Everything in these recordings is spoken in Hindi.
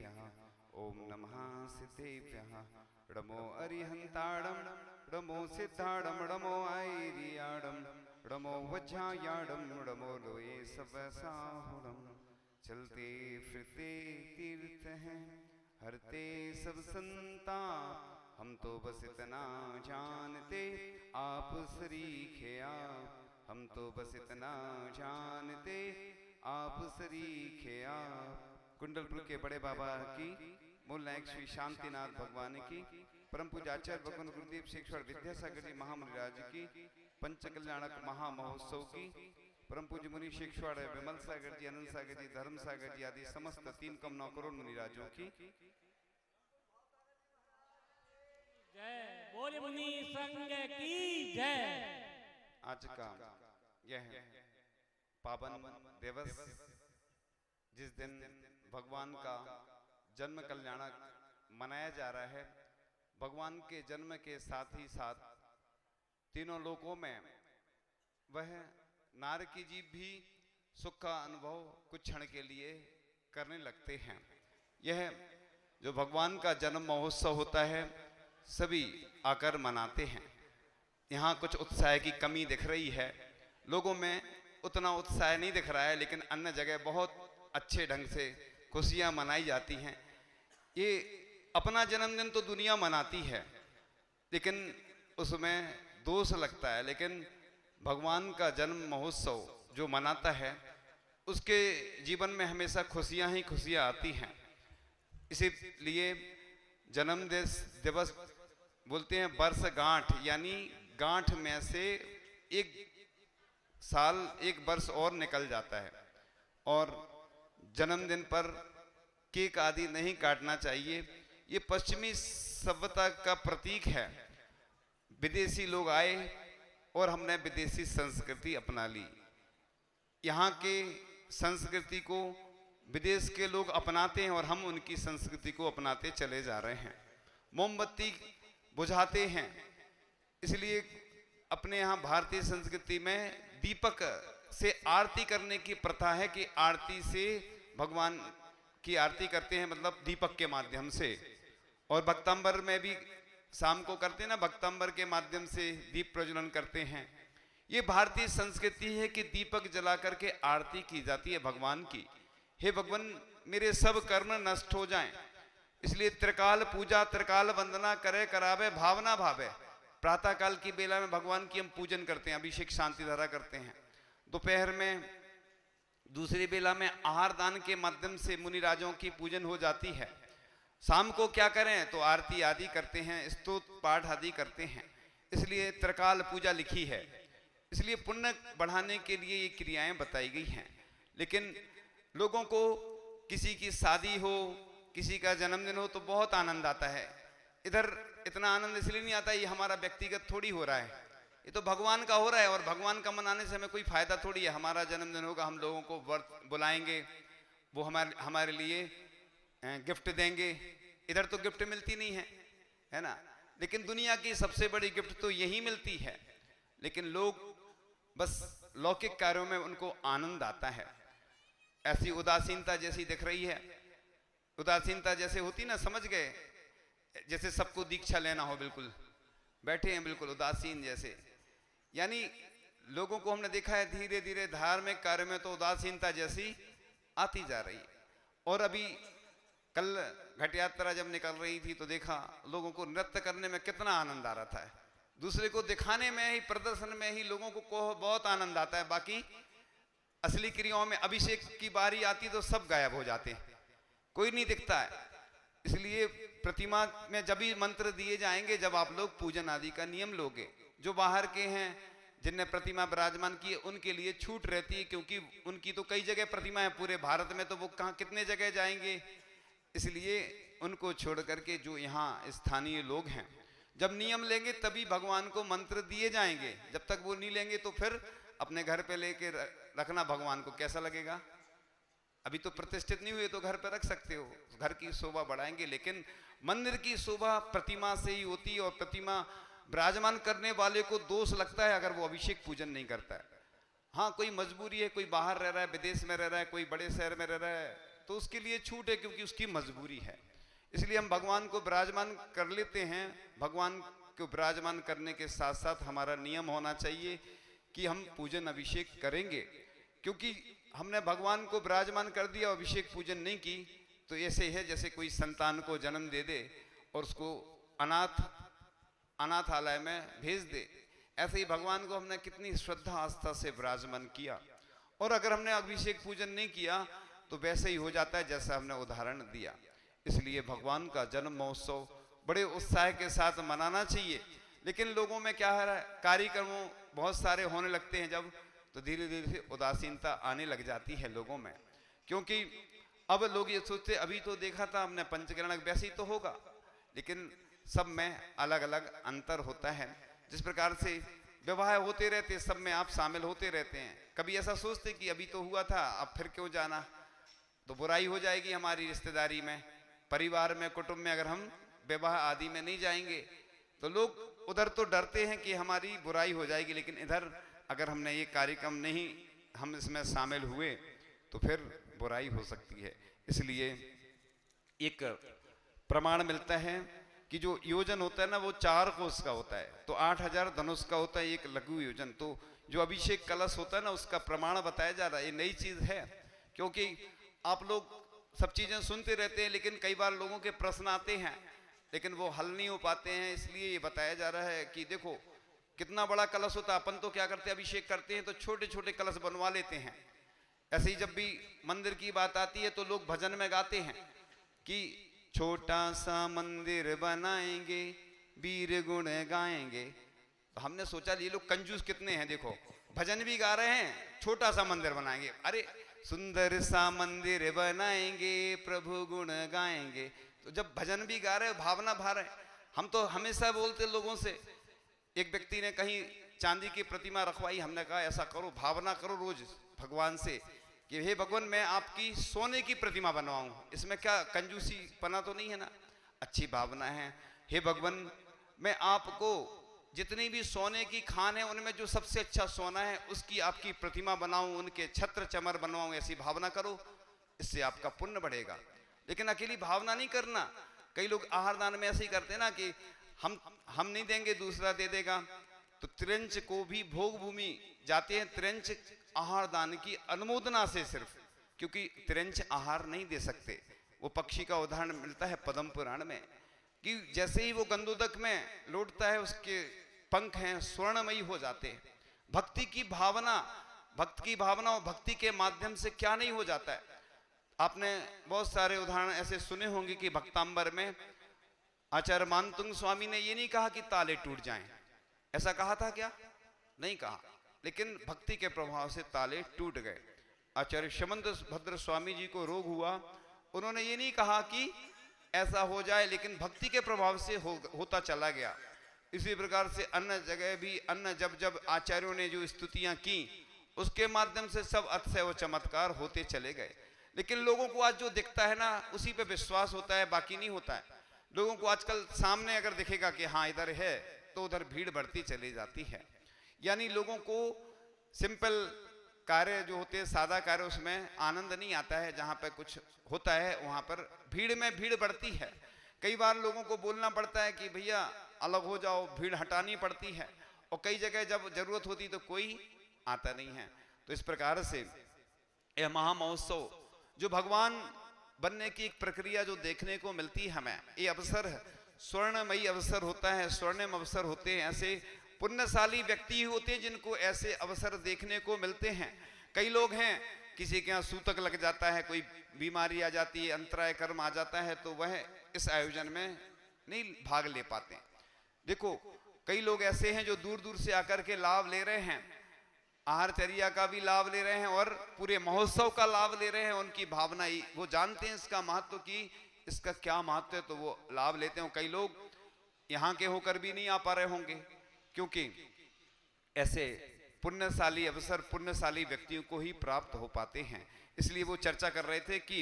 देव्यः ओम नमः सिद्धेभ्यः णमो अरिहन्ताणं णमो सिद्धाणं णमो ऐरियाणं णमो वज्रायाणं णमो लोये सबसाहुणं चलते फिरते तीर्थ हैं हरते सब संता हम तो बस इतना जानते आप सरीखे आप हम तो बस इतना जानते आप सरीखे आप। कुंडलपुर के बड़े बाबा की मूल नायक श्री शांतिनाथ भगवान की परम पूज्य आचार्य भगवान गुरुदेव शेखर विद्यासागर जी महामुनिराज की पंच कल्याणक महामहोत्सव की परम पूज्य मुनि शेखर विमल सागर जी अनंत सागर जी धर्म सागर जी आदि समस्त 3 करोड़ 9 करोड़ मुनिराजों की जय बोले मुनि संघ की जय। आज का यह पावन दिवस जिस दिन भगवान का जन्म कल्याणक मनाया जा रहा है, भगवान के जन्म के साथ ही साथ तीनों लोकों में वह नार की जीव भी सुख का अनुभव कुछ क्षण के लिए करने लगते हैं। यह जो भगवान का जन्म महोत्सव होता है सभी आकर मनाते हैं। यहाँ कुछ उत्साह की कमी दिख रही है, लोगों में उतना उत्साह नहीं दिख रहा है, लेकिन अन्य जगह बहुत अच्छे ढंग से खुशियाँ मनाई जाती हैं। ये अपना जन्मदिन तो दुनिया मनाती है, लेकिन उसमें दोष लगता है, लेकिन भगवान का जन्म महोत्सव जो मनाता है उसके जीवन में हमेशा खुशियाँ ही खुशियाँ आती हैं। इसीलिए जन्म दिवस बोलते हैं वर्षगांठ, यानी गांठ में से एक साल एक वर्ष और निकल जाता है। और जन्मदिन पर केक आदि नहीं काटना चाहिए, ये पश्चिमी सभ्यता का प्रतीक है। विदेशी लोग आए और हमने विदेशी संस्कृति अपना ली। यहाँ के संस्कृति को विदेश के लोग अपनाते हैं और हम उनकी संस्कृति को अपनाते चले जा रहे हैं। मोमबत्ती बुझाते हैं, इसलिए अपने यहाँ भारतीय संस्कृति में दीपक से आरती करने की प्रथा है कि आरती से भगवान की आरती करते हैं, मतलब दीपक के माध्यम से। और भक्तांबर में भी शाम को करते हैं ना, भक्तांबर के माध्यम से दीप प्रज्वलन करते हैं। ये भारतीय संस्कृति है कि दीपक जला करके आरती की जाती है भगवान की। हे भगवान मेरे सब कर्म नष्ट हो जाएं, इसलिए त्रिकाल पूजा त्रिकाल वंदना करे करावे भावना भावे। प्रातः काल की बेला में भगवान की हम पूजन करते हैं, अभिषेक शांति धारा करते हैं। दोपहर में दूसरी बेला में आहार दान के माध्यम से मुनिराजों की पूजन हो जाती है। शाम को क्या करें तो आरती आदि करते हैं, स्तोत्र पाठ आदि करते हैं। इसलिए त्रिकाल पूजा लिखी है, इसलिए पुण्य बढ़ाने के लिए ये क्रियाएं बताई गई हैं। लेकिन लोगों को किसी की शादी हो, किसी का जन्मदिन हो तो बहुत आनंद आता है। इधर इतना आनंद इसलिए नहीं आता, ये हमारा व्यक्तिगत थोड़ी हो रहा है, ये तो भगवान का हो रहा है। और भगवान का मनाने से हमें कोई फायदा थोड़ी है। हमारा जन्मदिन होगा, हम लोगों को व्रत बुलाएंगे, वो हमारे लिए गिफ्ट देंगे। इधर तो गिफ्ट मिलती नहीं है ना। लेकिन दुनिया की सबसे बड़ी गिफ्ट तो यही मिलती है। लेकिन लोग बस लौकिक कार्यों में उनको आनंद आता है। ऐसी उदासीनता जैसी दिख रही है, उदासीनता जैसे होती ना, समझ गए, जैसे सबको दीक्षा लेना हो, बिल्कुल बैठे हैं बिल्कुल उदासीन जैसे। यानी लोगों को हमने देखा है धीरे धीरे धार्मिक कार्य में तो उदासीनता जैसी आती जा रही है। और अभी कल घट यात्रा जब निकल रही थी तो देखा लोगों को नृत्य करने में कितना आनंद आ रहा था। दूसरे को दिखाने में ही, प्रदर्शन में ही लोगों को बहुत आनंद आता है। बाकी असली क्रियाओं में अभिषेक की बारी आती तो सब गायब हो जाते हैं, कोई नहीं दिखता है। इसलिए प्रतिमा में जब भी मंत्र दिए जाएंगे जब आप लोग पूजन आदि का नियम लोगे। जो बाहर के हैं जिनने प्रतिमा विराजमान की है उनके लिए छूट रहती है, क्योंकि उनकी तो कई जगह प्रतिमा है पूरे भारत में, तो वो कहाँ कितने जगह जाएंगे। इसलिए उनको छोड़ करके जो यहाँ स्थानीय लोग हैं जब नियम लेंगे तभी भगवान को मंत्र दिए जाएंगे। जब तक वो नहीं लेंगे तो फिर अपने घर पे लेके रखना भगवान को कैसा लगेगा। अभी तो प्रतिष्ठित नहीं हुए तो घर पे रख सकते हो, घर की शोभा बढ़ाएंगे। लेकिन मंदिर की शोभा प्रतिमा से ही होती है। और प्रतिमा विराजमान करने वाले को दोष लगता है अगर वो अभिषेक पूजन नहीं करता है। हाँ, कोई मजबूरी है, कोई बाहर रह रहा है, विदेश में रह रहा है, कोई बड़े शहर में रह रहा है, तो उसके लिए छूट है, क्योंकि उसकी मजबूरी है। इसलिए हम भगवान को विराजमान कर लेते हैं। भगवान को विराजमान करने के साथ साथ हमारा नियम होना चाहिए कि हम पूजन अभिषेक करेंगे, क्योंकि हमने भगवान को विराजमान कर दिया, अभिषेक पूजन नहीं की, तो ऐसे है जैसे कोई संतान को जन्म दे दे और उसको अनाथालय में भेज दे। ऐसे ही भगवान को हमने कितनी श्रद्धा आस्था से विराजमान किया, और अगर हमने अभिषेक पूजन नहीं किया तो वैसे ही हो जाता है जैसा हमने उदाहरण दिया। इसलिए भगवान का जन्म महोत्सव बड़े उत्साह के साथ मनाना चाहिए। लेकिन लोगों में क्या है, कार्यक्रमों बहुत सारे होने लगते हैं जब, तो धीरे धीरे से उदासीनता आने लग जाती है लोगों में, क्योंकि अब लोग ये सोचते, अभी तो देखा था हमने पंचकरण वैसे ही तो होगा, लेकिन सब में अलग अलग अंतर होता है। जिस प्रकार से विवाह होते रहते, सब में आप शामिल होते रहते हैं, कभी ऐसा सोचते कि अभी तो हुआ था, अब फिर क्यों जाना, तो बुराई हो जाएगी हमारी रिश्तेदारी में, परिवार में, कुटुंब में। अगर हम विवाह आदि में नहीं जाएंगे तो लोग उधर तो डरते हैं कि हमारी बुराई हो जाएगी, लेकिन इधर अगर हमने ये कार्यक्रम नहीं, हम इसमें शामिल हुए तो फिर बुराई हो सकती है। इसलिए एक प्रमाण मिलता है कि जो योजन होता है ना, वो 4 कोस का होता है, तो 8000 धनुष का होता है एक लघु योजन। तो जो अभिषेक कलश होता है ना, उसका प्रमाण बताया जा रहा है। ये नई चीज है, क्योंकि आप लोग सब चीजें सुनते रहते हैं, लेकिन कई बार लोगों के प्रश्न आते हैं लेकिन वो हल नहीं हो पाते हैं। इसलिए ये बताया जा रहा है कि देखो कितना बड़ा कलश होता है। अपन तो क्या करते हैं, अभिषेक करते हैं तो छोटे छोटे कलश बनवा लेते हैं। ऐसे ही जब भी मंदिर की बात आती है तो लोग भजन में गाते हैं कि छोटा सा मंदिर बनाएंगे, वीर गुण गाएंगे। तो हमने सोचा ये लोग कंजूस कितने हैं, देखो भजन भी गा रहे हैं, छोटा सा मंदिर बनाएंगे। अरे सुंदर सा मंदिर बनाएंगे, प्रभु गुण गाएंगे। तो जब भजन भी गा रहे, भावना भा रहे। हम तो हमेशा बोलते लोगों से, एक व्यक्ति ने कहीं चांदी की प्रतिमा रखवाई, हमने कहा ऐसा करो, भावना करो रोज भगवान से कि हे भगवान मैं आपकी सोने की प्रतिमा बनवाऊं, इसमें क्या कंजूसी पना तो नहीं है ना, अच्छी भावना है। हे भगवान मैं आपको जितनी भी सोने की खान है उनमें जो सबसे अच्छा सोना है उसकी आपकी प्रतिमा बनाऊं, उनके छत्र चमर बनवाऊं, ऐसी भावना करो, इससे आपका पुण्य बढ़ेगा। लेकिन अकेली भावना नहीं करना। कई लोग आहार दान में ऐसे ही करते हैं ना कि हम नहीं देंगे दूसरा दे देगा। तो त्रिंच को भी भोग भूमि जाते हैं, त्रिंच आहार दान की अनुमोदना से सिर्फ, क्योंकि त्रिंच आहार नहीं दे सकते। वो पक्षी का उदाहरण मिलता है पद्म पुराण में कि जैसे ही वो गंधोदक में लौटता है उसके पंख हैं स्वर्णमयी हो जाते हैं। भक्ति की भावना, भक्त की भावना और भक्ति के माध्यम से क्या नहीं हो जाता है। आपने बहुत सारे उदाहरण ऐसे सुने होंगे कि भक्तांबर में आचार्य मानतुंग स्वामी ने ये नहीं कहा कि ताले टूट जाएं, ऐसा कहा था क्या? नहीं कहा, लेकिन भक्ति के प्रभाव से ताले टूट गए। आचार्य शमंत भद्र स्वामी जी को रोग हुआ, उन्होंने ये नहीं कहा कि ऐसा हो जाए, लेकिन भक्ति के प्रभाव से होता चला गया। इसी प्रकार से अन्य जगह भी अन्य जब जब आचार्यों ने जो स्तुतियां की उसके माध्यम से सब अतिशय व चमत्कार होते चले गए। लेकिन लोगों को आज जो दिखता है ना उसी पे विश्वास होता है, बाकी नहीं होता है। लोगों को आजकल सामने अगर दिखेगा कि हाँ इधर है तो उधर भीड़ बढ़ती चली जाती है। यानी लोगों को सिंपल कार्य जो होते हैं, सादा कार्य, उसमें आनंद नहीं आता है। जहाँ पे कुछ होता है वहाँ पर भीड़ में भीड़ बढ़ती है। कई बार लोगों को बोलना पड़ता है कि भैया अलग हो जाओ, भीड़ हटानी पड़ती है, और कई जगह जब जरूरत होती तो कोई आता नहीं है। तो इस प्रकार से यह महामहोत्सव जो भगवान बनने की एक प्रक्रिया जो देखने को मिलती है हमें, ये अवसर है, स्वर्णमयी अवसर होता है, स्वर्णिम अवसर होते हैं। ऐसे पुण्यशाली व्यक्ति होते हैं जिनको ऐसे अवसर देखने को मिलते हैं। कई लोग हैं किसी के यहाँ सूतक लग जाता है, कोई बीमारी आ जाती है, अंतराय कर्म आ जाता है, तो वह इस आयोजन में नहीं भाग ले पाते। देखो कई लोग ऐसे हैं जो दूर दूर से आकर के लाभ ले रहे हैं, आहारचर्या का भी लाभ ले रहे हैं और पूरे महोत्सव का लाभ ले रहे हैं। उनकी भावना ही, वो जानते हैं इसका महत्व की इसका क्या महत्व है, तो वो लाभ लेते हैं। कई लोग यहाँ के होकर भी नहीं आ पा रहे होंगे, क्योंकि ऐसे पुण्यशाली अवसर पुण्यशाली व्यक्तियों को ही प्राप्त हो पाते हैं। इसलिए वो चर्चा कर रहे थे कि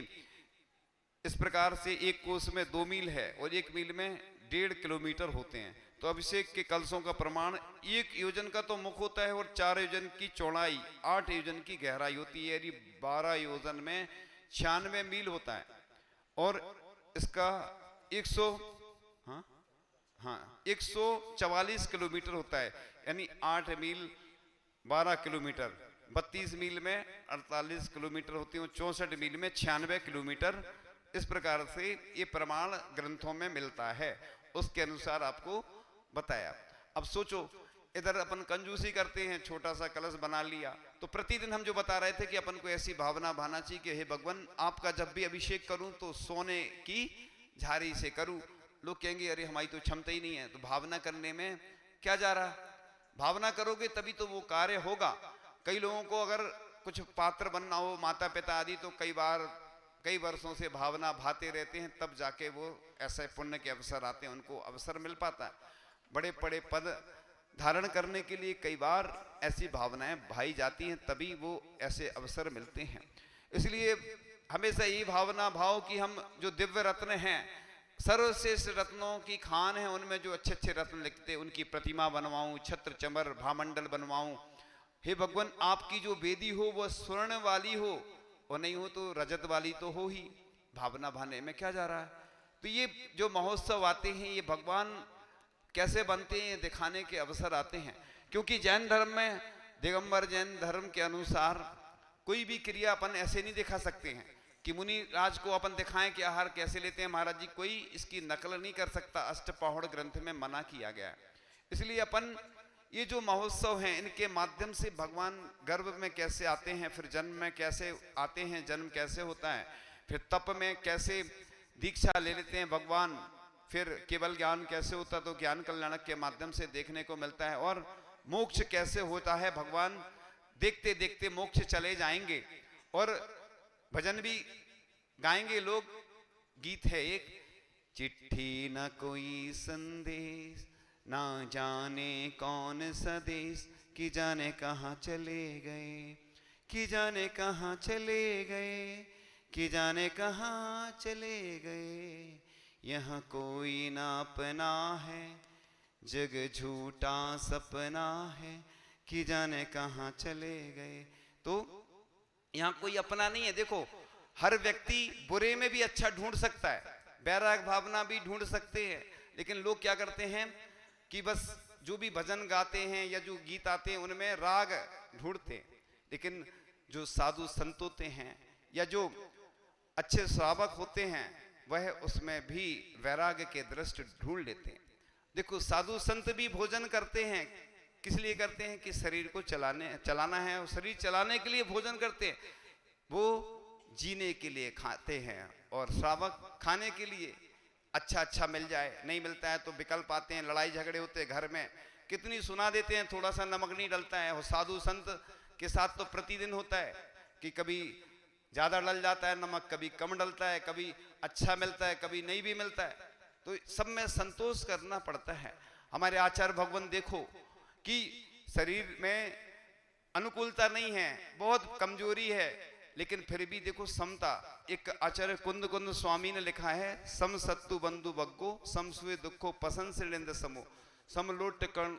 इस प्रकार से एक कोस में 2 मील है और 1 मील में 1.5 किलोमीटर होते हैं। तो अभिषेक के कलशों का प्रमाण 1 योजन का तो मुख होता है और 4 योजन की चौड़ाई, 8 योजन की गहराई होती है। यदि 12 योजन में 96 मील होता है और इसका 144 किलोमीटर होता है, यानी 8 मील 12 किलोमीटर, 32 मील में 48 किलोमीटर होती है, 64 मील में 96 किलोमीटर। इस प्रकार से ये प्रमाण ग्रंथों में मिलता है, उसके अनुसार आपको बताया। अब सोचो, इधर अपन कंजूसी करते हैं, छोटा सा कलश बना लिया, तो प्रतिदिन हम जो बता रहे थे कि अपन को ऐसी भावना भाना चाहिए कि हे भगवान, आपका जब भी अभिषेक करूं तो सोने की झारी से करूं। लोग कहेंगे अरे हमारी तो क्षमता ही नहीं है, तो भावना करने में क्या जा रहा? भावना करोगे तभी तो वो कार्य होगा। कई लोगों को अगर कुछ पात्र बनना हो, माता पिता आदि, तो कई वर्षों से भावना भाते रहते हैं, तब जाके वो ऐसे पुण्य के अवसर आते हैं, उनको अवसर मिल पाता है। बड़े बड़े पद धारण करने के लिए कई बार ऐसी भावनाएं भाई जाती हैं, तभी वो ऐसे अवसर मिलते हैं। इसलिए हमेशा यही भावना भाव कि हम जो दिव्य रत्न हैं, सर्वश्रेष्ठ रत्नों की खान है, उनमें जो अच्छे अच्छे रत्न लिखते हैं उनकी प्रतिमा बनवाऊं, छत्र चमर भामंडल बनवाऊं। हे भगवान, आपकी जो वेदी हो वह स्वर्ण वाली हो, और नहीं हो तो रजत वाली तो हो ही। भावना भाने में क्या जा रहा है? तो ये जो महोत्सव आते हैं, ये भगवान कैसे बनते हैं दिखाने के अवसर आते हैं। क्योंकि जैन धर्म में, दिगंबर जैन धर्म के अनुसार कोई भी क्रिया अपन ऐसे नहीं दिखा सकते हैं कि मुनि राज को अपन दिखाएं कि आहार कैसे लेते हैं महाराज जी, कोई इसकी नकल नहीं कर सकता। अष्टपौढ़ ग्रंथ में मना किया गया है। इसलिए अपन ये जो महोत्सव हैं, इनके माध्यम से भगवान गर्भ में कैसे आते हैं, फिर जन्म में कैसे आते हैं, जन्म कैसे होता है, फिर तप में कैसे दीक्षा ले लेते हैं भगवान, फिर केवल ज्ञान कैसे होता, तो ज्ञान कल्याणक के माध्यम से देखने को मिलता है, और मोक्ष कैसे होता है, भगवान देखते देखते मोक्ष चले जाएंगे। और भजन भी गाएंगे लोग, गीत है एक, चिट्ठी न कोई संदेश, ना जाने कौन सा देश, कि जाने कहाँ चले गए, कि जाने कहाँ चले गए, कि जाने कहाँ चले गए, यहाँ कोई ना अपना है, जग झूठा सपना है, कि जाने कहाँ चले गए। तो यहाँ कोई अपना नहीं है। देखो, हर व्यक्ति बुरे में भी अच्छा ढूंढ सकता है, वैराग भावना भी ढूंढ सकते हैं, लेकिन लोग क्या करते हैं कि बस जो भी भजन गाते हैं या जो गीत आते हैं उनमें राग ढूंढते हैं, लेकिन जो साधु संत होते हैं या जो अच्छे श्रावक होते हैं, वह उसमें भी वैराग के दृष्टि ढूंढ लेते हैं। देखो, साधु संत भी भोजन करते हैं, किस लिए करते हैं? कि शरीर को चलाना है, और शरीर चलाने के लिए भोजन करते हैं। वो जीने के लिए खाते हैं, और श्रावक खाने के लिए अच्छा मिल जाए, नहीं मिलता है तो विकल्प आते हैं, लड़ाई झगड़े होते हैं घर में, कितनी सुना देते हैं, थोड़ा सा नमक नहीं डलता है। और साधु संत के साथ तो प्रतिदिन होता है कि कभी ज्यादा डल जाता है नमक, कभी कम डलता है, कभी अच्छा मिलता है, कभी नहीं भी मिलता है, तो सब में संतोष करना पड़ता है। हमारे आचार्य भगवान देखो कि शरीर में अनुकूलता नहीं है, बहुत कमजोरी है, लेकिन फिर भी देखो समता। एक आचार्य कुंद स्वामी ने लिखा है, सम सत्तु बंधु बग्गो, सम सुए दुखो पसंद से निंद समो, समलोट कर्ण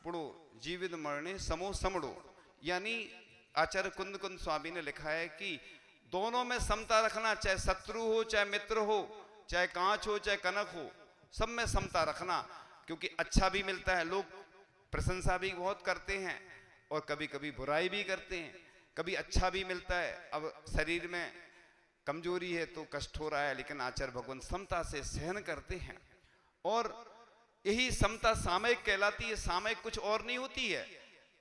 पुड़ो जीवित मरणे समो समड़ो। यानी आचार्य कुंद स्वामी ने लिखा है कि दोनों में समता रखना, चाहे शत्रु हो, चाहे मित्र हो, चाहे कांच हो, चाहे कनक हो, सब में समता रखना। क्योंकि अच्छा भी मिलता है, लोग प्रशंसा भी बहुत करते हैं, और कभी कभी बुराई भी करते हैं, कभी अच्छा भी मिलता है। अब शरीर में कमजोरी है तो कष्ट हो रहा है, लेकिन आचार्य भगवान समता से सहन करते हैं, और यही समता सामयिक कहलाती है। सामयिक कुछ और नहीं होती है।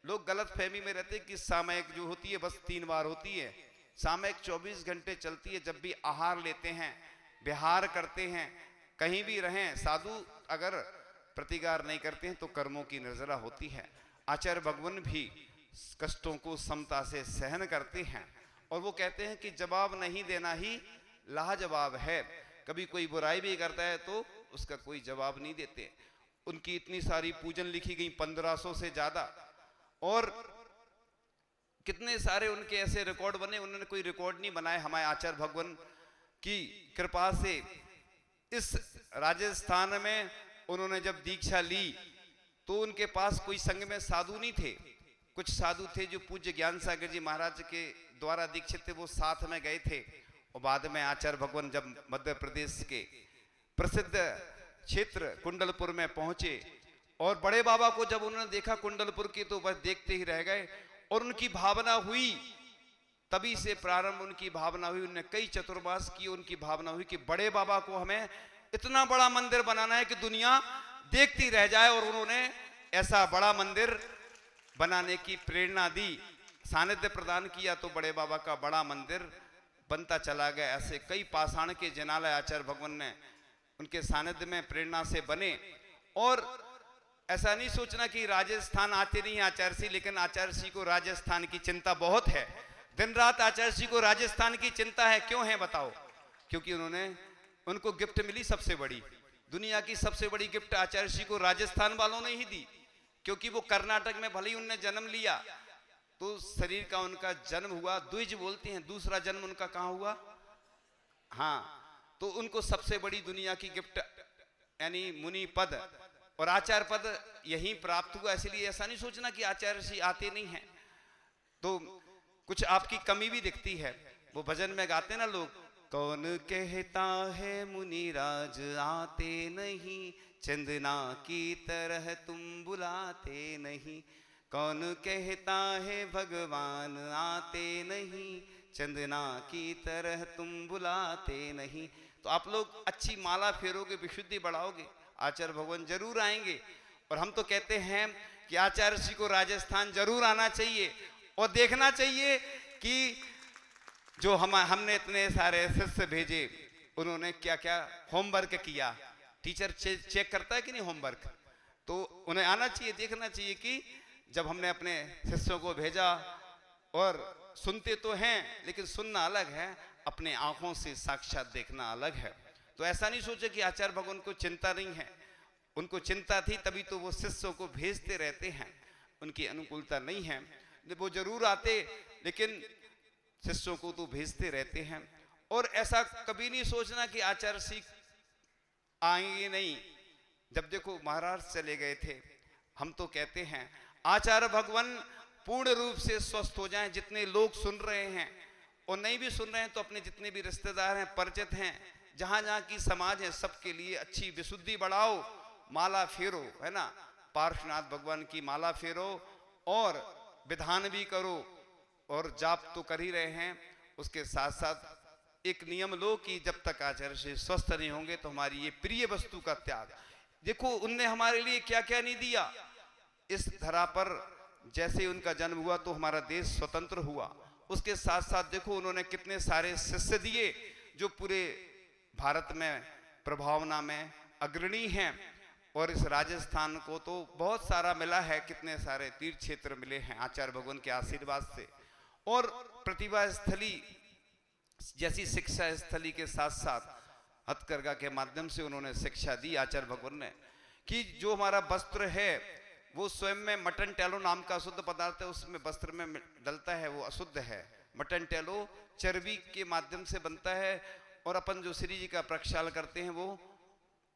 लोग गलत फहमी में रहते हैं कि सामयिक जो होती है बस 3 बार होती है। सामयिक 24 घंटे चलती है। जब भी आहार लेते हैं, विहार करते हैं, कहीं भी रहें, साधु अगर प्रतिकार नहीं करते हैं तो कर्मों की निर्जरा होती है। आचार्य भगवान भी कष्टों को समता से सहन करते हैं, और वो कहते हैं कि जवाब नहीं देना ही लाजवाब है। कभी कोई बुराई भी करता है तो उसका कोई जवाब नहीं देते। उनकी इतनी सारी पूजन लिखी गई, 1500 से ज्यादा, और कितने सारे उनके ऐसे रिकॉर्ड बने, उन्होंने कोई रिकॉर्ड नहीं बनाए। हमारे आचार्य भगवान की कृपा से इस राजस्थान में उन्होंने जब दीक्षा ली तो उनके पास कोई संग में साधु नहीं थे। कुछ साधु थे जो पूज्य ज्ञान सागर जी महाराज के द्वारा दीक्षित थे, वो साथ में गए थे, और बाद में आचार्य भगवान जब मध्य प्रदेश के प्रसिद्ध क्षेत्र कुंडलपुर में पहुंचे और बड़े बाबा को जब उन्होंने देखा कुंडलपुर की, तो बस देखते ही रह गए और उनकी भावना हुई, तभी से प्रारंभ उनकी भावना हुई, उन्होंने कई चतुर्मास किए, उनकी भावना हुई कि बड़े बाबा को हमें इतना बड़ा मंदिर बनाना है कि दुनिया देखती रह जाए। और उन्होंने ऐसा बड़ा मंदिर बनाने की प्रेरणा दी, सानिध्य प्रदान किया, तो बड़े बाबा का बड़ा मंदिर बनता चला गया। ऐसे कई पाषाण के जिनालय आचार्य भगवान ने उनके सानिध्य में प्रेरणा से बने। और ऐसा नहीं सोचना कि राजस्थान आते नहीं आचार्य सिंह, लेकिन आचार्य सिंह को राजस्थान की चिंता बहुत है, दिन रात आचार्य सिंह को राजस्थान की चिंता है। क्यों है बताओ? क्योंकि उनको गिफ्ट मिली सबसे बड़ी, दुनिया की सबसे बड़ी गिफ्ट आचार्य सिंह को राजस्थान वालों ने ही दी। क्योंकि वो कर्नाटक में भले ही उनने जन्म लिया, तो शरीर का उनका जन्म हुआ, द्विज बोलते हैं, दूसरा जन्म उनका कहाँ हुआ? हाँ, तो उनको सबसे बड़ी दुनिया की गिफ्ट यानी मुनि पद और आचार्य पद यहीं प्राप्त हुआ। इसलिए ऐसा नहीं सोचना कि आचार्य जी आते नहीं हैं, तो कुछ आपकी कमी भी दिखती है। वो भजन में गाते ना लोग, कौन कहता है मुनिराज आते नहीं, चंदना की तरह तुम बुलाते नहीं। कौन कहता है भगवान आते नहीं, चंदना की तरह तुम बुलाते नहीं। तो आप लोग अच्छी माला फेरोगे, विशुद्धि बढ़ाओगे, आचार्य भगवान जरूर आएंगे। और हम तो कहते हैं कि आचार्य जी को राजस्थान जरूर आना चाहिए और देखना चाहिए कि जो हमने इतने सारे शिष्य भेजे, उन्होंने क्या क्या होमवर्क किया। टीचर चेक करता है कि नहीं होमवर्क, तो उन्हें आना चाहिए, देखना चाहिए कि जब हमने अपने शिष्यों को भेजा, और सुनते तो हैं लेकिन सुनना अलग है, अपने आंखों से साक्षात देखना अलग है। तो ऐसा नहीं सोचे कि आचार्य भगवान को चिंता नहीं है, उनको चिंता थी, तभी तो वो शिष्यों को भेजते रहते हैं। उनकी अनुकूलता नहीं है, वो जरूर आते, लेकिन शिष्यों को तो भेजते रहते हैं। और ऐसा कभी नहीं सोचना कि आचार्य सिंह आएंगे नहीं। जब देखो महाराज चले गए थे, हम तो कहते हैं आचार्य भगवान पूर्ण रूप से स्वस्थ हो जाएं। जितने लोग सुन रहे हैं और नहीं भी सुन रहे हैं, तो अपने जितने भी रिश्तेदार हैं, परिचित हैं, जहां जहां की समाज है, सबके लिए अच्छी विशुद्धि बढ़ाओ, माला फेरो, है ना, पार्श्वनाथ भगवान की माला फेरो और विधान भी करो। और जाप तो कर ही रहे हैं, उसके साथ साथ एक नियम लो कि जब तक आचार्य से स्वस्थ नहीं होंगे तो हमारी ये प्रिय वस्तु का त्याग। देखो उनने हमारे लिए क्या क्या नहीं दिया इस धरा पर। जैसे उनका जन्म हुआ तो हमारा देश स्वतंत्र हुआ, उसके साथ साथ देखो उन्होंने कितने सारे शिष्य दिए जो पूरे भारत में प्रभावना में अग्रणी हैं। और इस राजस्थान को तो बहुत सारा मिला है, कितने सारे तीर्थ क्षेत्र मिले हैं आचार्य भगवान के आशीर्वाद से। और प्रतिभा स्थली जैसी शिक्षा स्थली के साथ साथ हथकरघा के माध्यम से उन्होंने शिक्षा दी आचार्य भगवान ने, कि जो हमारा वस्त्र है वो स्वयं में मटन टेलो नाम का अशुद्ध पदार्थ है, उसमें वस्त्र में डलता है, वो अशुद्ध है। मटन टेलो चर्बी के माध्यम से बनता है, और अपन जो श्री जी का प्रक्षाल करते हैं वो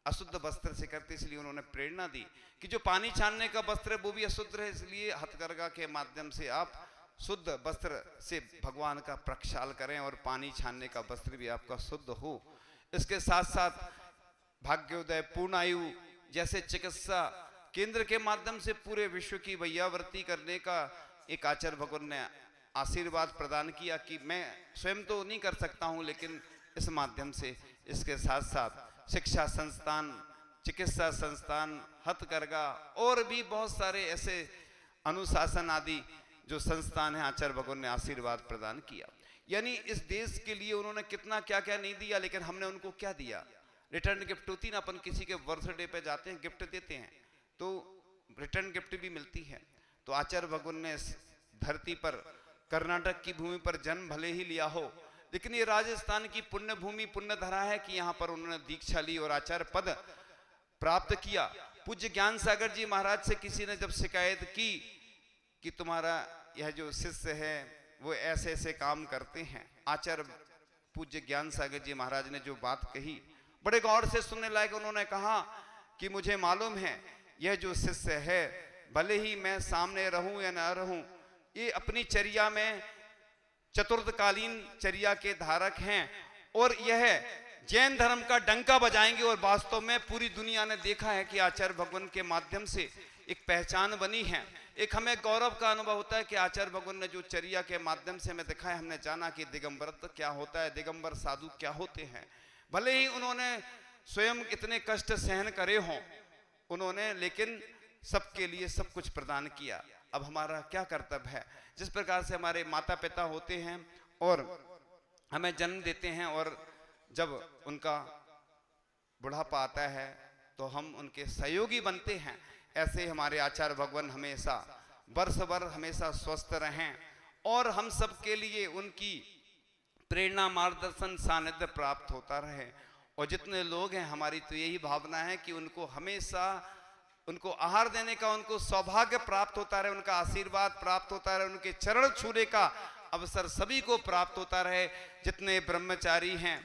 अशुद्ध वस्त्र से करते। इसलिए उन्होंने प्रेरणा दी कि जो पानी छानने का वस्त्र है वो भी अशुद्ध है, इसलिए हथकरघा के माध्यम से आप शुद्ध वस्त्र से भगवान का प्रक्षाल करें और पानी छानने का वस्त्र भी आपका शुद्ध हो। इसके साथ साथ भाग्योदय, पूर्णायु जैसे चिकित्सा केंद्र के माध्यम से पूरे विश्व की वैयावृत्ति करने का एक आचार्य भगवान ने आशीर्वाद प्रदान किया कि मैं स्वयं तो नहीं कर सकता हूं, लेकिन इस माध्यम से। इसके साथ साथ शिक्षा संस्थान, चिकित्सा संस्थान, हथकरघा और भी बहुत सारे ऐसे अनुशासन आदि जो संस्थान है, आचार्य भगवान ने आशीर्वाद प्रदान किया। यानी इस देश के लिए उन्होंने कितना क्या क्या नहीं दिया, लेकिन हमने उनको क्या दिया। रिटर्न गिफ्ट होती ना, अपन किसी के बर्थडे पे जाते हैं, गिफ्ट देते हैं, तो रिटर्न गिफ्ट भी मिलती है। तो आचार्य भगवान ने इस धरती पर, कर्नाटक की भूमि पर जन्म भले ही लिया हो, लेकिन ये राजस्थान की पुण्य भूमि, पुण्य धरा है कि यहाँ पर उन्होंने दीक्षा ली और आचार्य पद प्राप्त किया। पूज्य ज्ञान सागर जी महाराज से किसी ने जब शिकायत की कि तुम्हारा यह जो शिष्य है वो ऐसे ऐसे काम करते हैं, आचार्य पूज्य ज्ञान सागर जी महाराज ने जो बात कही बड़े गौर से सुनने लायक। उन्होंने कहा कि मुझे मालूम है यह जो शिष्य है, भले ही मैं सामने रहूं या ना रहूं, ये अपनी चर्या में चतुर्थकालीन चर्या के धारक हैं और यह जैन धर्म का डंका बजाएंगे। और वास्तव में पूरी दुनिया ने देखा है कि आचार्य भगवान के माध्यम से एक पहचान बनी है। एक हमें गौरव का अनुभव होता है कि आचार्य भगवान ने जो चर्या के माध्यम से हमें दिखाया, हमने जाना कि दिगंबरत्व क्या होता है, दिगंबर साधु क्या होते हैं। भले ही उन्होंने स्वयं इतने कष्ट सहन करे हों उन्होंने, लेकिन सबके लिए सब कुछ प्रदान किया। अब हमारा क्या कर्तव्य है? जिस प्रकार से हमारे माता पिता होते हैं और हमें जन्म देते हैं और जब उनका बुढ़ापा आता है तो हम उनके सहयोगी बनते हैं, ऐसे हमारे आचार्य भगवान हमेशा वर्ष भर हमेशा स्वस्थ रहें और हम सब के लिए उनकी प्रेरणा, मार्गदर्शन, सानिध्य प्राप्त होता रहे। और जितने लोग हैं, हमारी तो यही भावना है कि उनको हमेशा उनको आहार देने का उनको सौभाग्य प्राप्त होता रहे, उनका आशीर्वाद प्राप्त होता रहे, उनके चरण छूने का अवसर सभी को प्राप्त होता रहे। जितने ब्रह्मचारी हैं,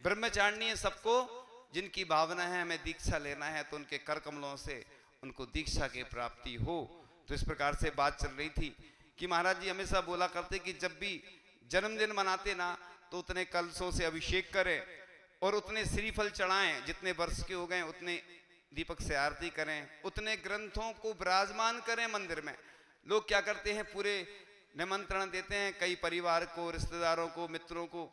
ब्रह्मचारिणी हैं, सबको जिनकी भावना है हमें दीक्षा लेना है, तो उनके कर कमलों से उनको दीक्षा की प्राप्ति हो। तो इस प्रकार से बात चल रही थी कि महाराज जी हमेशा बोला करते कि जब भी जन्मदिन मनाते ना तो उतने कलशों से अभिषेक करें और उतने श्रीफल चढ़ाएं, जितने वर्ष के हो गए उतने दीपक से आरती करें, उतने ग्रंथों को विराजमान करें मंदिर में। लोग क्या करते हैं, पूरे निमंत्रण देते हैं कई परिवार को, रिश्तेदारों को, मित्रों को,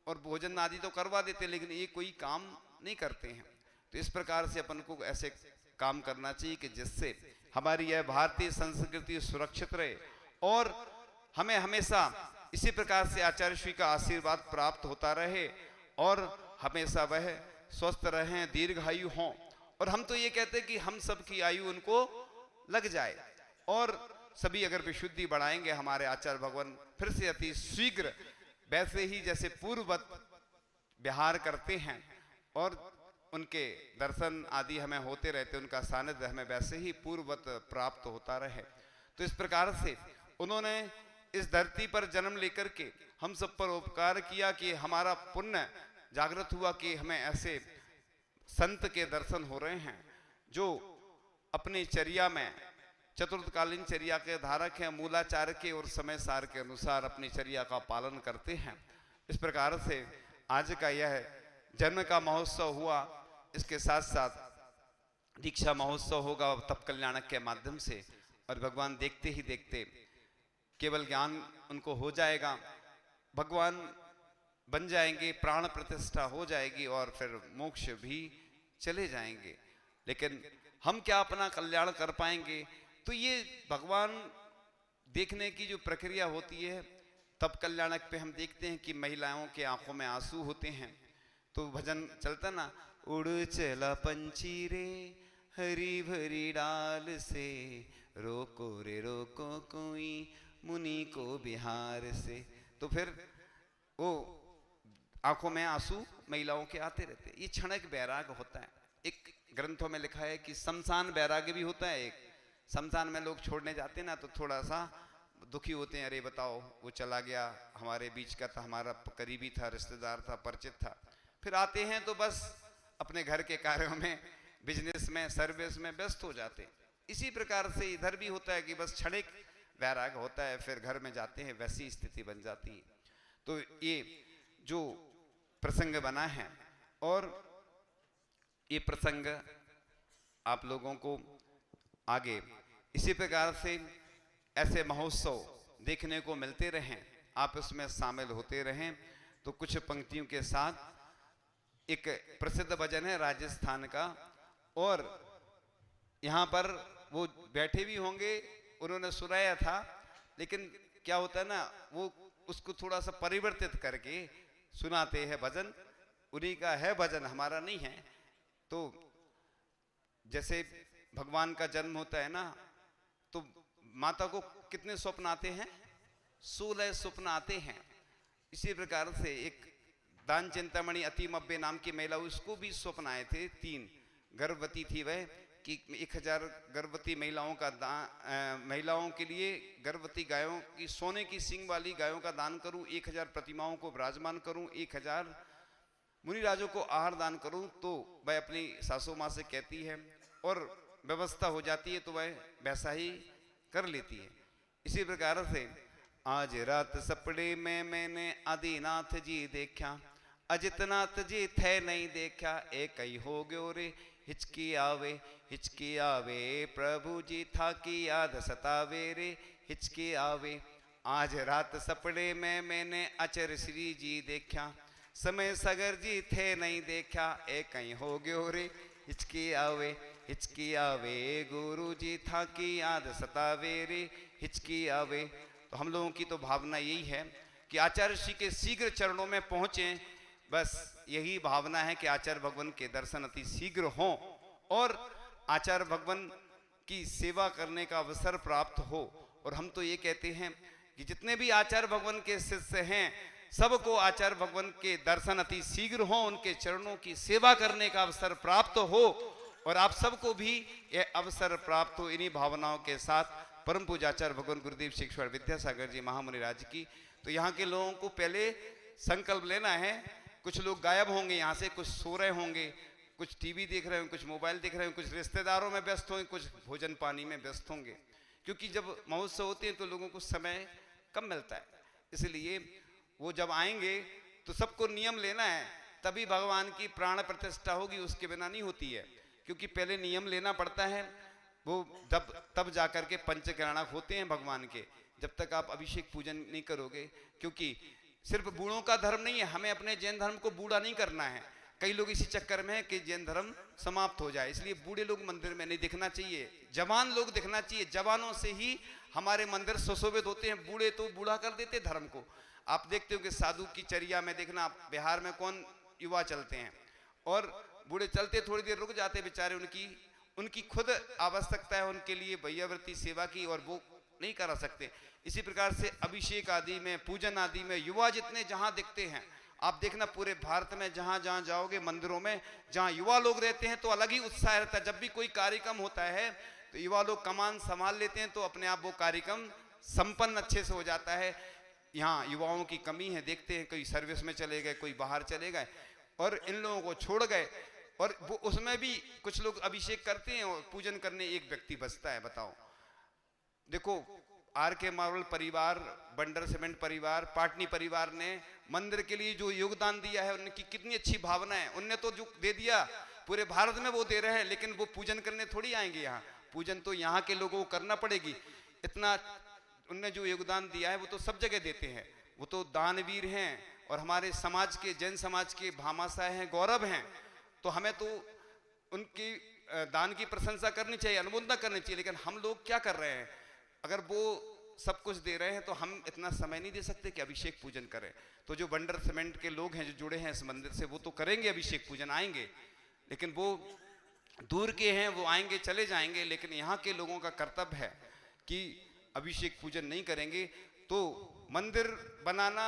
और भोजन आदि तो करवा देते, लेकिन ये कोई काम नहीं करते हैं। तो इस प्रकार से अपन को ऐसे काम करना चाहिए कि जिससे हमारी यह भारतीय संस्कृति सुरक्षित रहे और हमें हमेशा इसी प्रकार से आचार्य श्री का आशीर्वाद प्राप्त होता रहे और हमेशा वह स्वस्थ रहें, दीर्घायु हों। और हम तो ये कहते हैं कि हम सब की आयु उनको लग जाए और सभी अगर विशुद्धि बढ़ाएंगे, हमारे आचार्य भगवान फिर से अति शीघ्र वैसे ही जैसे पूर्ववत विहार करते हैं और उनके दर्शन आदि हमें होते रहते, उनका सानिध्य हमें वैसे ही पूर्ववत प्राप्त होता रहे। तो इस प्रकार से उन्होंने इस धरती पर जन्म लेकर के हम सब पर उपकार किया कि हमारा पुण्य जागृत हुआ कि हमें ऐसे संत के दर्शन हो रहे हैं जो अपनी चर्या में चतुर्थकालीन चर्या के धारक हैं, मूलाचार के और समय सार के अनुसार अपनी चर्या का पालन करते हैं। इस प्रकार से आज का यह जन्म का महोत्सव हुआ, इसके साथ साथ दीक्षा महोत्सव होगा तप कल्याणक के माध्यम से, और भगवान देखते ही देखते केवल ज्ञान उनको हो जाएगा, भगवान बन जाएंगे, प्राण प्रतिष्ठा हो जाएगी और फिर मोक्ष भी चले जाएंगे। लेकिन हम क्या अपना कल्याण कर पाएंगे? तो ये भगवान देखने की जो प्रक्रिया होती है, तब कल्याणक पे हम देखते हैं कि महिलाओं के आंखों में आंसू होते हैं। तो भजन चलता ना, उड़ चला पंछी रे हरी भरी डाल से, रोको रे रोको कोई मुनि को बिहार से। तो फिर वो आंखों में आंसू महिलाओं के आते रहते। ये क्षणिक वैराग होता है। एक ग्रंथों में लिखा है कि शमशान वैराग्य भी होता है। एक शमशान में लोग छोड़ने जाते ना तो थोड़ा सा दुखी होते हैं, अरे बताओ वो चला गया, हमारे बीच का था, हमारा करीबी था, रिश्तेदार था, परिचित था। फिर आते हैं तो बस अपने घर के कार्यों में, बिजनेस में, सर्विस में व्यस्त हो जाते हैं। इसी प्रकार से इधर भी होता है कि बस क्षणिक वैराग होता है, फिर घर में जाते हैं, वैसी स्थिति बन जाती है। तो ये जो प्रसंग बना है और ये प्रसंग आप लोगों को आगे इसी प्रकार से ऐसे महोत्सव देखने को मिलते रहें, आप इसमें शामिल होते रहें। तो कुछ पंक्तियों के साथ एक प्रसिद्ध भजन है राजस्थान का, और यहाँ पर वो बैठे भी होंगे, उन्होंने सुनाया था, लेकिन क्या होता है ना, वो उसको थोड़ा सा परिवर्तित करके सुनाते हैं भजन। उन्हीं का है भजन, हमारा नहीं है। तो जैसे भगवान का जन्म होता है ना, तो माता को कितने स्वप्न आते हैं? 16 स्वप्न आते हैं। इसी प्रकार से एक दान चिंतामणि अतिमब्बे नाम की महिला, उसको भी स्वप्न आए थे। 3 गर्भवती थी वह, कि 1000 गर्भवती महिलाओं का महिलाओं के लिए गर्भवती गायों की, सोने की सींग वाली गायों का दान करूं, 1000 प्रतिमाओं को विराजमान करूं, 1000 मुनिराजों को आहार दान करूं। तो वह अपनी सासू माँ से कहती है और व्यवस्था हो जाती है, तो वह वैसा ही कर लेती है। इसी प्रकार से आज रात सपड़े में मैंने आदिनाथ जी देखा, अजितना तजे थे नहीं देखा एक ही हो गयो रे हिचकी आवे प्रभु जी था की याद सतावे रे हिचकी आवे। आज रात सपने में मैंने अचर श्री जी देखा समय सगर जी थे नहीं देखा एक ही हो गयो रे हिचकी आवे गुरु जी था की याद सतावे रे हिचकी आवे। तो हम लोगों की तो भावना यही है कि आचार्य श्री के शीघ्र चरणों में पहुंचे, बस यही भावना है कि आचार्य भगवान के दर्शन अति शीघ्र हों और आचार्य भगवान की सेवा करने का अवसर प्राप्त हो। और हम तो ये कहते हैं कि जितने भी आचार्य भगवान के शिष्य हैं सबको आचार्य भगवान के दर्शन अति शीघ्र हो, उनके चरणों की सेवा करने का अवसर प्राप्त हो और आप सबको भी यह अवसर प्राप्त हो। इन्हीं भावनाओं के साथ परम पूज्य आचार्य भगवान गुरुदेव शिक्षण विद्यासागर जी महामुनि राज की। तो यहाँ के लोगों को पहले संकल्प लेना है। कुछ लोग गायब होंगे यहाँ से, कुछ सो रहे होंगे, कुछ टीवी देख रहे होंगे, कुछ मोबाइल देख रहे होंगे, कुछ रिश्तेदारों में व्यस्त होंगे, कुछ भोजन पानी में व्यस्त होंगे, क्योंकि जब महोत्सव होते हैं तो लोगों को समय कम मिलता है। इसलिए वो जब आएंगे तो सबको नियम लेना है, तभी भगवान की प्राण प्रतिष्ठा होगी, उसके बिना नहीं होती है। क्योंकि पहले नियम लेना पड़ता है, वो तब जाकर के पंचकरणाक होते हैं भगवान के। जब तक आप अभिषेक पूजन नहीं करोगे, क्योंकि सिर्फ बूढ़ों का धर्म नहीं है, हमें अपने जैन धर्म को बूढ़ा नहीं करना है। कई लोग इसी चक्कर में है कि जैन धर्म समाप्त हो जाए, इसलिए बूढ़े लोग मंदिर में नहीं दिखना चाहिए, जवान लोग दिखना चाहिए। जवानों से ही हमारे मंदिर सुशोभित होते हैं, बूढ़े तो बूढ़ा कर देते धर्म को। आप देखते हो कि साधु की चर्या में देखना, बिहार में कौन युवा चलते हैं और बूढ़े चलते थोड़ी देर रुक जाते बेचारे, उनकी खुद आवश्यकता है उनके लिए भैयावृत्ति सेवा की, और वो नहीं करा सकते। इसी प्रकार से अभिषेक आदि में, पूजन आदि में युवा जितने जहां दिखते हैं, आप देखना पूरे भारत में जहां जहां जाओगे मंदिरों में, जहां युवा लोग रहते हैं तो अलग ही उत्साह रहता है। जब भी कोई कार्यक्रम होता है तो युवा लोग कमान संभाल लेते हैं, तो अपने आप वो कार्यक्रम संपन्न अच्छे से हो जाता है। यहाँ युवाओं की कमी है, देखते हैं कोई सर्विस में चले गए, कोई बाहर चले गए और इन लोगों को छोड़ गए, और वो उसमें भी कुछ लोग अभिषेक करते हैं और पूजन करने एक व्यक्ति बचता है। बताओ, देखो आर के मार्बल परिवार, बंडर सीमेंट परिवार, पाटनी परिवार ने मंदिर के लिए जो योगदान दिया है, उनकी कितनी अच्छी भावना है। उनने तो जो दे दिया पूरे भारत में वो दे रहे हैं, लेकिन वो पूजन करने थोड़ी आएंगे यहाँ। पूजन तो यहाँ के लोगों को करना पड़ेगी। इतना उनने जो योगदान दिया है वो तो सब जगह देते हैं, वो तो दानवीर हैं और हमारे समाज के, जैन समाज के भामाशाह हैं, गौरव हैं। तो हमें तो उनकी दान की प्रशंसा करनी चाहिए, अनुमोदना करनी चाहिए। लेकिन हम लोग क्या कर रहे हैं, अगर वो सब कुछ दे रहे हैं तो हम इतना समय नहीं दे सकते कि अभिषेक पूजन करें। तो जो बंडर सीमेंट के लोग हैं जो जुड़े हैं इस मंदिर से, वो तो करेंगे अभिषेक पूजन, आएंगे, लेकिन वो दूर के हैं, वो आएंगे चले जाएंगे। लेकिन यहाँ के लोगों का कर्तव्य है कि अभिषेक पूजन नहीं करेंगे तो मंदिर बनाना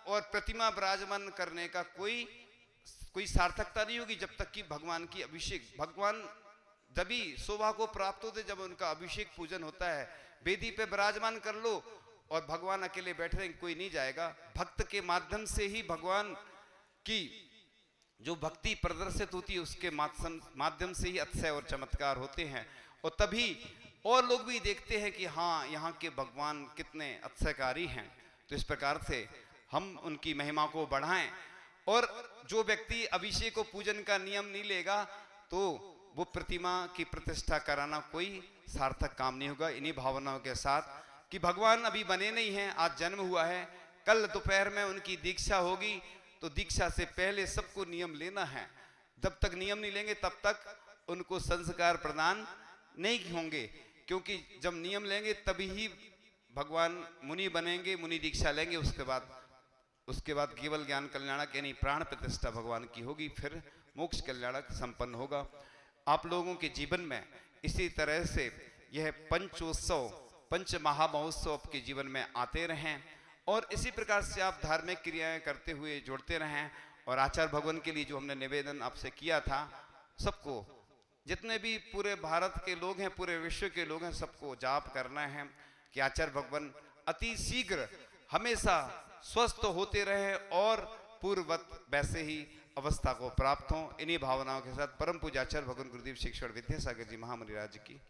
और प्रतिमा विराजमान करने का कोई सार्थकता नहीं होगी जब तक कि भगवान की अभिषेक, भगवान जभी शोभा को प्राप्त होते जब उनका अभिषेक पूजन होता है। वेदी पे विराजमान कर लो और भगवान अकेले बैठे रहेंगे, कोई नहीं जाएगा। भक्त के माध्यम से ही भगवान की जो भक्ति प्रदर्शित होती है, उसके माध्यम से ही अतिशय और चमत्कार होते हैं, और तभी और लोग भी देखते हैं कि हाँ, यहाँ के भगवान कितने अतिशयकारी हैं। तो इस प्रकार से हम उनकी महिमा को बढ़ाएं, और जो व्यक्ति अभिषेक को पूजन का नियम नहीं लेगा तो वो प्रतिमा की प्रतिष्ठा कराना कोई सार्थक काम नहीं होगा। इन्हीं भावनाओं के साथ कि भगवान अभी बने नहीं हैं, आज जन्म हुआ है, कल दोपहर में उनकी दीक्षा होगी, तो दीक्षा से पहले सबको नियम लेना है। जब तक नियम नहीं लेंगे तब तक उनको संस्कार प्रदान नहीं होंगे, क्योंकि जब नियम लेंगे तभी ही भगवान मुनि बनेंगे, मुनि दीक्षा लेंगे, उसके बाद केवल ज्ञान कल्याणक यानी प्राण प्रतिष्ठा भगवान की होगी, फिर मोक्ष कल्याणक संपन्न होगा। आप लोगों के जीवन में इसी तरह से यह पंचोत्सव, पंच महामहोत्सव आपके जीवन में आते रहें, और इसी प्रकार से आप धार्मिक क्रियाएं करते हुए जुड़ते रहें। और आचार्य भगवान के लिए जो हमने निवेदन आपसे किया था, सबको, जितने भी पूरे भारत के लोग हैं, पूरे विश्व के लोग हैं, सबको जाप करना है कि आचार्य भगवान अति शीघ्र हमेशा स्वस्थ होते रहे और पूर्ववत वैसे ही अवस्था को प्राप्त हों। इन्हीं भावनाओं के साथ परम पूज्य आचार्य भगवान गुरुदेव शिक्षण विद्यासागर जी महामुनि राज की